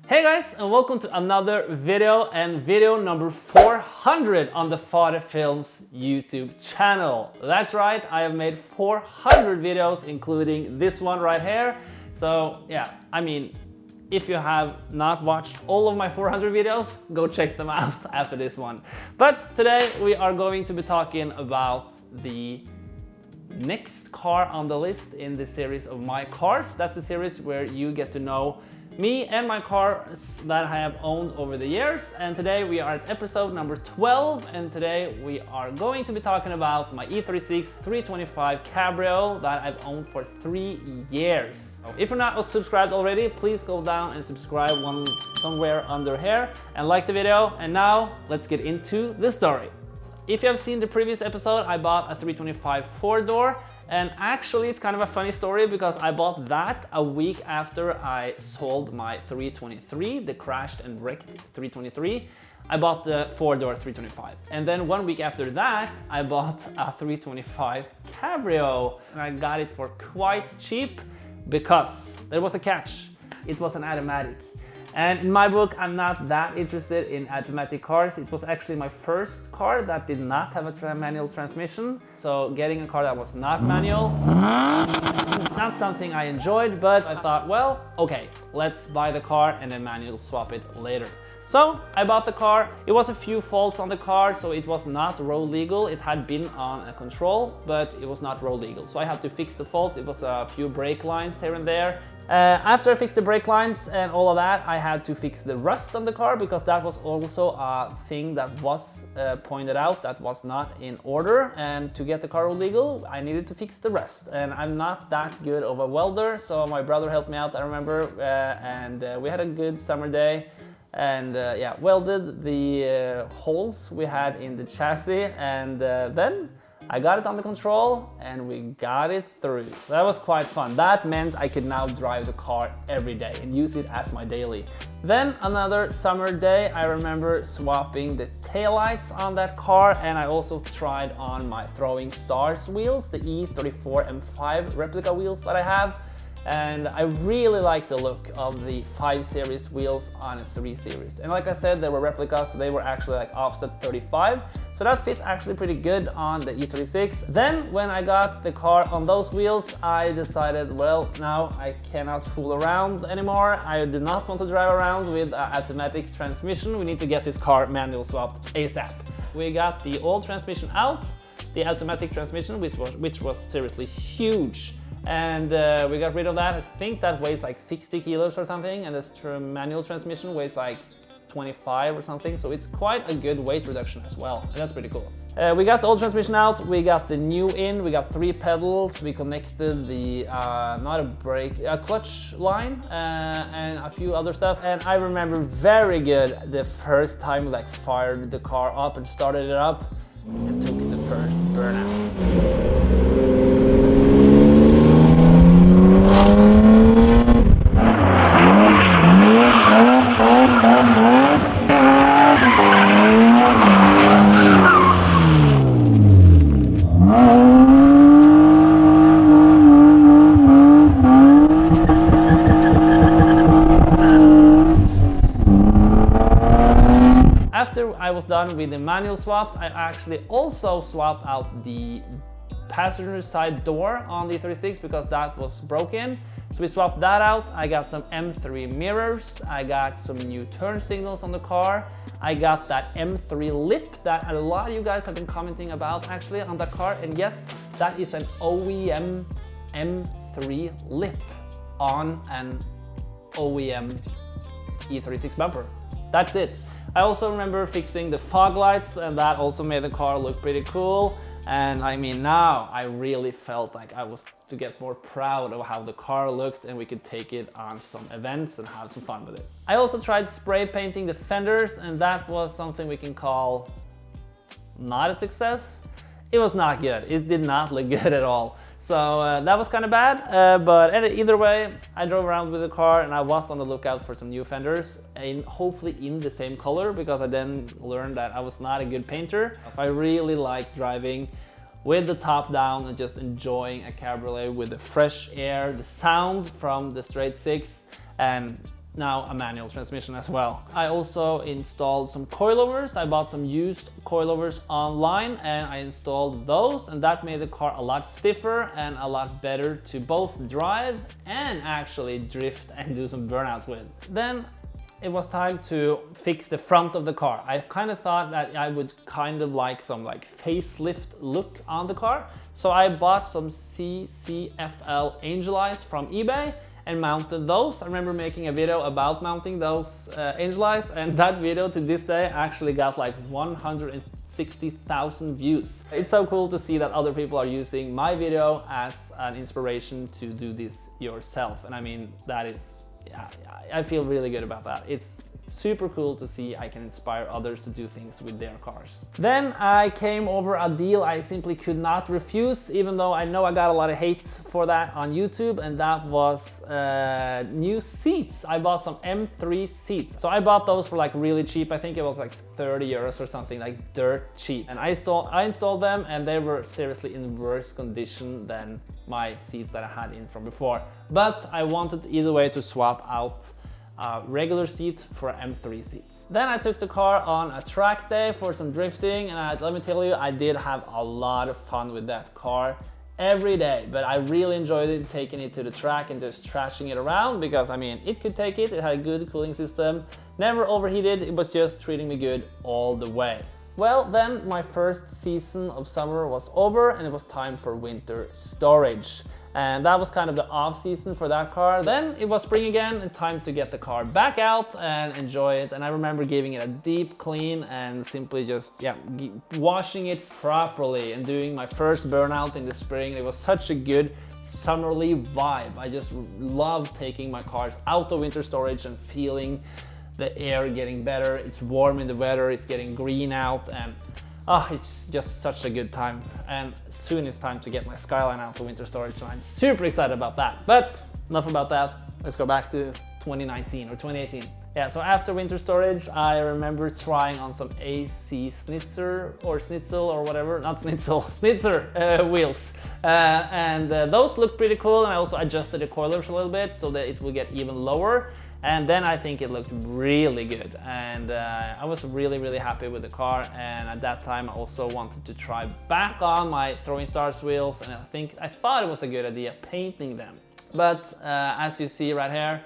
Hey guys, and welcome to another video, and video number 400 on the Father Films YouTube channel. That's right, I have made 400 videos including this one right here. So yeah, I mean, if you have not watched all of my 400 videos, go check them out after this one. But today we are going to be talking about the next car on the list in the series of my cars. That's the series where you get to know me and my cars that I have owned over the years. And today we are at episode number 12, and today we are going to be talking about my E36 325 Cabrio that I've owned for 3 years. So if you're not subscribed already, please go down and subscribe somewhere under here and like the video. And now let's get into the story. If you have seen the previous episode, I bought a 325 4-door, and actually it's kind of a funny story because I bought that a week after I sold my 323, the crashed and wrecked 323. I bought the 4-door 325. And then 1 week after that, I bought a 325 Cabrio, and I got it for quite cheap because there was a catch. It was an automatic. And in my book, I'm not that interested in automatic cars. It was actually my first car that did not have a manual transmission. So getting a car that was not manual, not something I enjoyed, but I thought, well, okay, let's buy the car and then manual swap it later. So I bought the car. It was a few faults on the car, so it was not road legal. It had been on a control, but it was not road legal. So I had to fix the fault. It was a few brake lines here and there. After I fixed the brake lines and all of that, I had to fix the rust on the car because that was also a thing that was pointed out that was not in order. And to get the car legal, I needed to fix the rust. And I'm not that good of a welder, so my brother helped me out, I remember, and we had a good summer day. And yeah, welded the holes we had in the chassis, and then I got it under control and we got it through. So that was quite fun. That meant I could now drive the car every day and use it as my daily. Then another summer day, I remember swapping the taillights on that car, and I also tried on my Throwing Stars wheels, the E34 M5 replica wheels that I have. And I really like the look of the 5 series wheels on a 3 series. And like I said, they were replicas, so they were actually like offset 35. So that fit actually pretty good on the E36. Then when I got the car on those wheels, I decided, well, now I cannot fool around anymore. I do not want to drive around with an automatic transmission. We need to get this car manual swapped ASAP. We got the old transmission out, the automatic transmission, which was seriously huge. And we got rid of that. I think that weighs like 60 kilos or something, and this manual transmission weighs like 25 or something, so it's quite a good weight reduction as well, and that's pretty cool. We got the old transmission out, we got the new in, we got 3 pedals, we connected the a clutch line and a few other stuff. And I remember very good the first time we like fired the car up and started it up and took the first burnout. After I was done with the manual swap, I actually also swapped out the passenger side door on the E36 because that was broken. So we swapped that out. I got some M3 mirrors, I got some new turn signals on the car, I got that M3 lip that a lot of you guys have been commenting about actually on that car. And yes, that is an OEM M3 lip on an OEM E36 bumper. That's it. I also remember fixing the fog lights, and that also made the car look pretty cool. And I mean, now I really felt like I was to get more proud of how the car looked, and we could take it on some events and have some fun with it. I also tried spray painting the fenders, and that was something we can call not a success. It was not good. It did not look good at all. So that was kind of bad, but either way, I drove around with the car and I was on the lookout for some new fenders, and hopefully in the same color, because I then learned that I was not a good painter. I really like driving with the top down and just enjoying a cabriolet with the fresh air, the sound from the straight six, and now a manual transmission as well. I also installed some coilovers. I bought some used coilovers online and I installed those, and that made the car a lot stiffer and a lot better to both drive and actually drift and do some burnouts with. Then it was time to fix the front of the car. I kind of thought that I would kind of like some like facelift look on the car. So I bought some CCFL Angel Eyes from eBay and mounted those. I remember making a video about mounting those Angel Eyes, and that video to this day actually got like 160,000 views. It's so cool to see that other people are using my video as an inspiration to do this yourself. And I mean, that is, yeah, I feel really good about that. It's super cool to see I can inspire others to do things with their cars. Then I came over a deal I simply could not refuse, even though I know I got a lot of hate for that on YouTube, and that was new seats. I bought some M3 seats. So I bought those for like really cheap. I think it was like 30 euros or something, like dirt cheap. And I installed them, and they were seriously in worse condition than my seats that I had in from before. But I wanted either way to swap out a regular seat for M3 seats. Then I took the car on a track day for some drifting, and let me tell you, I did have a lot of fun with that car every day. But I really enjoyed it, taking it to the track and just trashing it around, because I mean, it could take it. It had a good cooling system, never overheated. It was just treating me good all the way. Well, then my first season of summer was over and it was time for winter storage. And that was kind of the off season for that car. Then it was spring again and time to get the car back out and enjoy it. And I remember giving it a deep clean and simply just, washing it properly and doing my first burnout in the spring. It was such a good summerly vibe. I just love taking my cars out of winter storage and feeling the air getting better. It's warm in the weather, it's getting green out, and it's just such a good time. And soon it's time to get my Skyline out of winter storage, and I'm super excited about that. But enough about that. Let's go back to 2019 or 2018. Yeah, so after winter storage, I remember trying on some AC Schnitzer wheels. Those looked pretty cool, and I also adjusted the coilovers a little bit so that it will get even lower. And then I think it looked really good, and I was really happy with the car. And at that time I also wanted to try back on my Throwing Stars wheels, and I thought it was a good idea painting them. But as you see right here,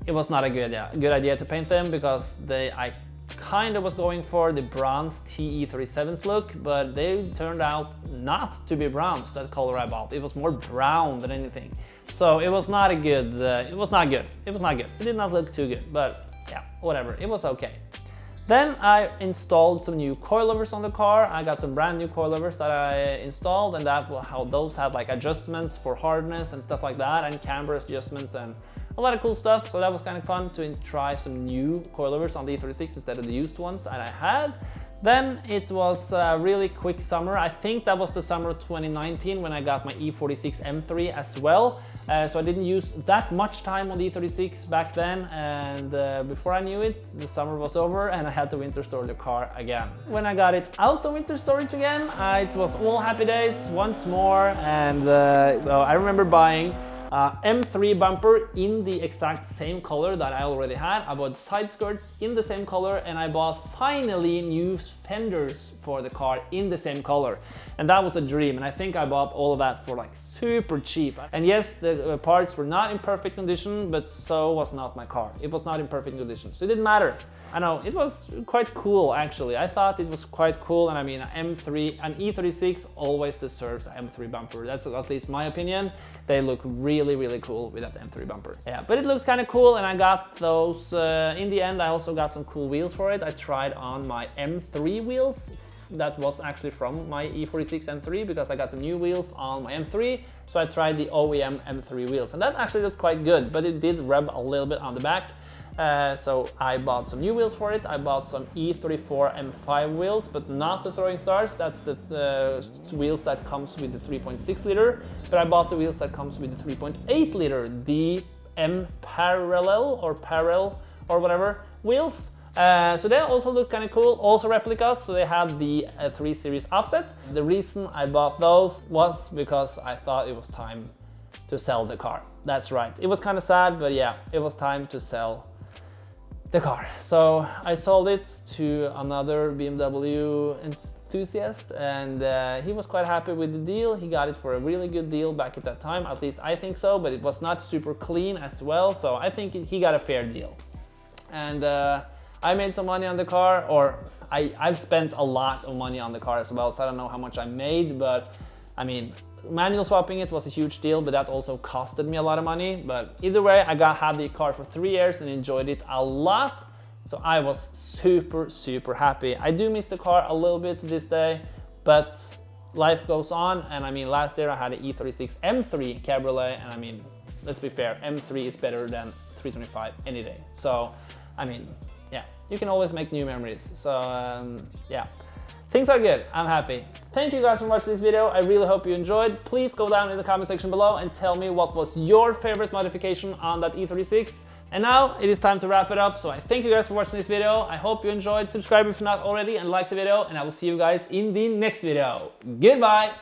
it was not a good idea to paint them, because I kind of was going for the bronze TE37s look, but they turned out not to be bronze, that color I bought. It was more brown than anything. So it was not a good, it was not good. It did not look too good, but yeah, whatever, it was okay. Then I installed some new coilovers on the car. I got some brand new coilovers that I installed, and how those had like adjustments for hardness and stuff like that, and camber adjustments and a lot of cool stuff. So that was kind of fun to try some new coilovers on the E36 instead of the used ones that I had. Then it was a really quick summer. I think that was the summer of 2019 when I got my E46 M3 as well. So I didn't use that much time on the E36 back then, and before I knew it, the summer was over and I had to winter store the car again. When I got it out of winter storage again, it was all happy days once more. And so I remember buying M3 bumper in the exact same color that I already had. I bought side skirts in the same color, and I bought finally new fenders for the car in the same color. And that was a dream, and I think I bought all of that for like super cheap. And yes, the parts were not in perfect condition, but so was not my car. It was not in perfect condition, so it didn't matter. I know, it was quite cool actually. I thought it was quite cool, and I mean, an E36 always deserves an M3 bumper. That's at least my opinion. They look really cool with that M3 bumper. Yeah, but it looked kind of cool, and I got those, in the end I also got some cool wheels for it. I tried on my M3 wheels. That was actually from my E46 M3, because I got some new wheels on my M3, so I tried the OEM M3 wheels, and that actually looked quite good, but it did rub a little bit on the back. So I bought some new wheels for it. I bought some E34 M5 wheels, but not the Throwing Stars. That's the wheels that comes with the 3.6 liter, but I bought the wheels that comes with the 3.8 liter, the M Parallel or whatever wheels. So they also look kind of cool, also replicas, so they had the 3 Series offset. The reason I bought those was because I thought it was time to sell the car. That's right, it was kind of sad, but yeah, it was time to sell the car. So I sold it to another BMW enthusiast, and he was quite happy with the deal. He got it for a really good deal back at that time, at least I think so, but it was not super clean as well, so I think he got a fair deal. And I made some money on the car, or I've spent a lot of money on the car as well, so I don't know how much I made, but I mean, manual swapping it was a huge deal, but that also costed me a lot of money. But either way, I had the car for 3 years and enjoyed it a lot, so I was super happy. I do miss the car a little bit to this day, but life goes on. And I mean, last year I had an E36 M3 Cabriolet, and I mean, let's be fair, M3 is better than 325 any day. So I mean, yeah, you can always make new memories. So yeah, things are good. I'm happy. Thank you guys for watching this video. I really hope you enjoyed. Please go down in the comment section below and tell me what was your favorite modification on that E36. And now it is time to wrap it up. So I thank you guys for watching this video. I hope you enjoyed. Subscribe if you're not already and like the video, and I will see you guys in the next video. Goodbye.